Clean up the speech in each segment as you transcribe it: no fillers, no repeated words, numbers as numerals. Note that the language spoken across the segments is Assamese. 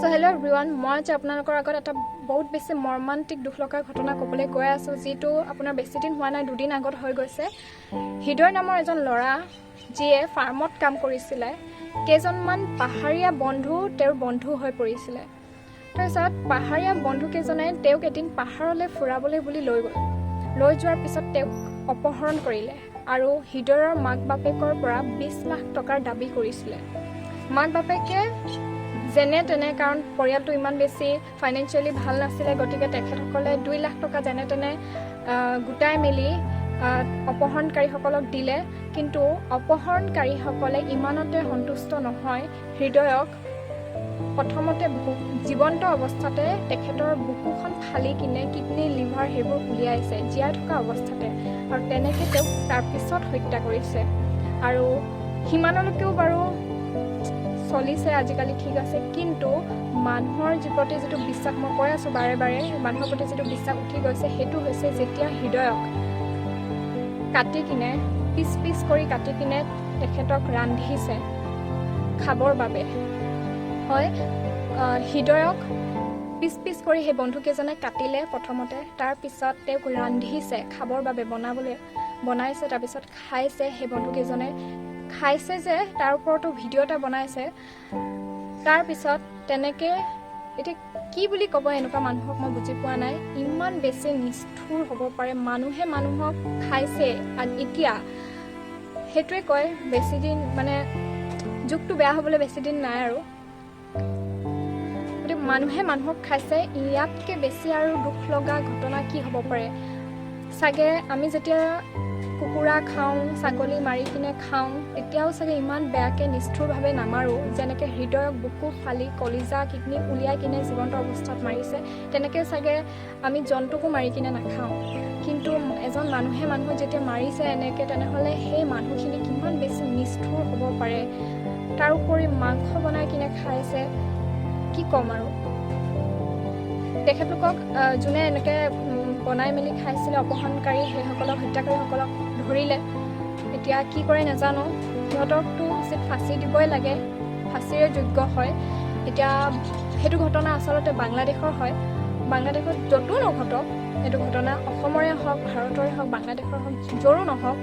সো হেল্ল' এভৰিৱান, মই আজি আপোনালোকৰ আগত এটা বহুত বেছি মৰ্মান্তিক দুখ লগা ঘটনা ক'বলৈ গৈ আছোঁ, যিটো আপোনাৰ বেছি দিন হোৱা নাই, 2 দিন আগত হৈ গৈছে। হৃদয় নামৰ এজন ল'ৰা, যিয়ে ফাৰ্মত কাম কৰিছিলে। কেইজনমান পাহাৰীয়া বন্ধু তেওঁৰ বন্ধু হৈ পৰিছিলে। তাৰপিছত পাহাৰীয়া বন্ধুকেইজনে তেওঁক এদিন পাহাৰলৈ ফুৰাবলৈ বুলি লৈ গ'ল। লৈ যোৱাৰ পিছত তেওঁক অপহৰণ কৰিলে আৰু হৃদয়ৰ মাক বাপেকৰ পৰা 20 লাখ টকাৰ দাবী কৰিছিলে। মাক বাপেকে যেনে তেনে, কাৰণ পৰিয়ালটো ইমান বেছি ফাইনেন্সিয়েলি ভাল নাছিলে, গতিকে তেখেতসকলে 2 লাখ টকা যেনে তেনে গোটাই মেলি অপহৰণকাৰীসকলক দিলে। কিন্তু অপহৰণকাৰীসকলে ইমানতে সন্তুষ্ট নহয়, হৃদয়ক প্ৰথমতে জীৱন্ত অৱস্থাতে তেখেতৰ বুকুখন ফালি কিনে কিডনী লিভাৰ সেইবোৰ উলিয়াইছে জীয়াই থকা অৱস্থাতে, আৰু তেনেকৈ তেওঁক তাৰপিছত হত্যা কৰিছে। আৰু সিমানলৈকেও বাৰু চলিছে আজিকালি, ঠিক আছে, কিন্তু মানুহৰ প্ৰতি যিটো বিশ্বাস, মই কৈ আছোঁ বাৰে বাৰে, মানুহৰ প্ৰতি যিটো বিশ্বাস উঠি গৈছে, সেইটো হৈছে যেতিয়া হৃদয়ক কাটি কিনে পিচ পিচ কৰি কাটি কিনে তেখেতক ৰান্ধিছে খাবৰ বাবে। হয়, হৃদয়ক পিচ পিচ কৰি সেই বন্ধুকেইজনে কাটিলে প্ৰথমতে, তাৰপিছত তেওঁক ৰান্ধিছে খাবৰ বাবে, বনাইছে, তাৰপিছত খাইছে। সেই বন্ধুকেইজনে খাইছে যে তাৰ ওপৰতো ভিডিঅ' এটা বনাইছে। তাৰপিছত তেনেকৈ এতিয়া কি বুলি ক'ব এনেকুৱা মানুহক, মই বুজি পোৱা নাই। ইমান বেছি নিষ্ঠুৰ হ'ব পাৰে, মানুহে মানুহক খাইছে। এতিয়া সেইটোৱে কয়, বেছিদিন মানে যুগটো বেয়া হ'বলৈ বেছিদিন নাই আৰু। গতিকে মানুহে মানুহক খাইছে, ইয়াতকৈ বেছি আৰু দুখ লগা ঘটনা কি হ'ব পাৰে। চাগে আমি যেতিয়া কুকুৰা খাওঁ, ছাগলী মাৰি কিনে খাওঁ, তেতিয়াও চাগে ইমান বেয়াকৈ নিষ্ঠুৰভাৱে নামাৰোঁ। যেনেকৈ হৃদয়ক বুকু ফালি কলিজা কিডনী উলিয়াই কিনে জীৱন্ত অৱস্থাত মাৰিছে, তেনেকৈ চাগে আমি জন্তুকো মাৰি কিনে নাখাওঁ। কিন্তু এজন মানুহে মানুহক যেতিয়া মাৰিছে এনেকৈ, তেনেহ'লে সেই মানুহখিনি কিমান বেছি নিষ্ঠুৰ হ'ব পাৰে। তাৰোপৰি মাংস বনাই কিনে খাইছে, কি ক'ম আৰু। তেখেতলোকক যোনে এনেকৈ বনাই মেলি খাইছিলে, অপহৰণকাৰী সেইসকলক, হত্যাকাৰীসকলক ধৰিলে। এতিয়া কি কৰে নাজানো, সিহঁতকতো উচিত ফাঁচি দিবই লাগে, ফাঁচিৰে যোগ্য হয়। এতিয়া সেইটো ঘটনা আচলতে বাংলাদেশৰ হয়। বাংলাদেশত য'তো নঘটক এইটো ঘটনা, অসমৰে হওক, ভাৰতৰে হওক, বাংলাদেশৰ হওক, য'ৰো নহওক,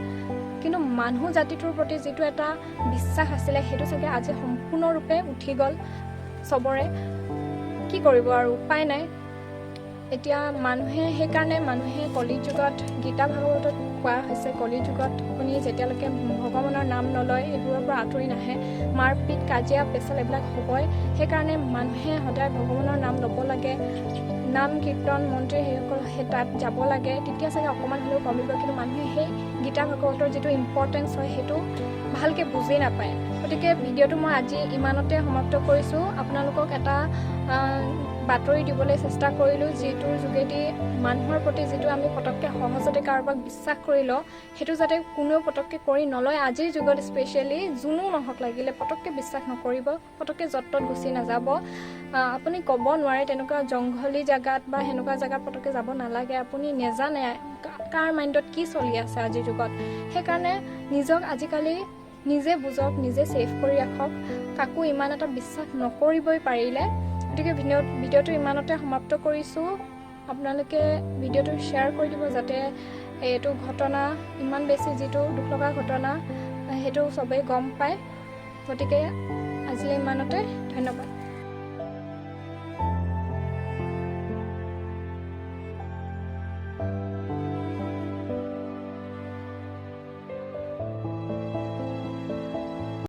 কিন্তু মানুহ জাতিটোৰ প্ৰতি যিটো এটা বিশ্বাস আছিলে, সেইটো চাগে আজি সম্পূৰ্ণৰূপে উঠি গ'ল চবৰে। কি কৰিব আৰু, উপায় নাই। এতিয়া সেইকাৰণে মানুহে কলি যুগত, গীতা ভাগৱতত কোৱা হৈছে, কলি যুগত আপুনি যেতিয়ালৈকে ভগৱানৰ নাম নলয়, এইবোৰৰ পৰা আঁতৰি নাহে, মাৰপিট, কাজিয়া পেচাল এইবিলাক হ'বই। সেইকাৰণে মানুহে সদায় ভগৱানৰ নাম ল'ব লাগে, নাম কীৰ্তন মন্দিৰ সেই তাত যাব লাগে, তেতিয়া চাগে অকণমান হ'লেও কমিব। কিন্তু মানুহে সেই গীতা ভাগৱতৰ যিটো ইম্পৰ্টেঞ্চ হয়, সেইটো ভালকৈ বুজি নাপায়। গতিকে ভিডিঅ'টো মই আজি ইমানতে সমাপ্ত কৰিছোঁ। আপোনালোকক এটা বাতৰি দিবলৈ চেষ্টা কৰিলোঁ, যিটোৰ যোগেদি মানুহৰ প্ৰতি যিটো আমি পটককৈ সহজতে কাৰোবাক বিশ্বাস কৰি লওঁ, সেইটো যাতে কোনেও পটককৈ কৰি নলয়। আজিৰ যুগত স্পেচিয়েলি যোনো নহওক লাগিলে পটককৈ বিশ্বাস নকৰিব, পটককৈ য'ত ত'ত গুচি নাযাব। আপুনি ক'ব নোৱাৰে, তেনেকুৱা জংঘলী জেগাত বা সেনেকুৱা জেগাত পটককৈ যাব নালাগে। আপুনি নেজানে কাৰ মাইণ্ডত কি চলি আছে আজিৰ যুগত। সেইকাৰণে নিজক আজিকালি নিজে বুজক, নিজে ছেফ কৰি ৰাখক, কাকো ইমান এটা বিশ্বাস নকৰিবই পাৰিলে। গতিকে ভিডিঅ'টো ইমানতে সমাপ্ত কৰিছোঁ। আপোনালোকে ভিডিঅ'টো শ্বেয়াৰ কৰি দিব, যাতে এইটো ঘটনা, ইমান বেছি যিটো দুখ লগা ঘটনা, সেইটো চবেই গম পায়। গতিকে আজিলৈ ইমানতে, ধন্যবাদ।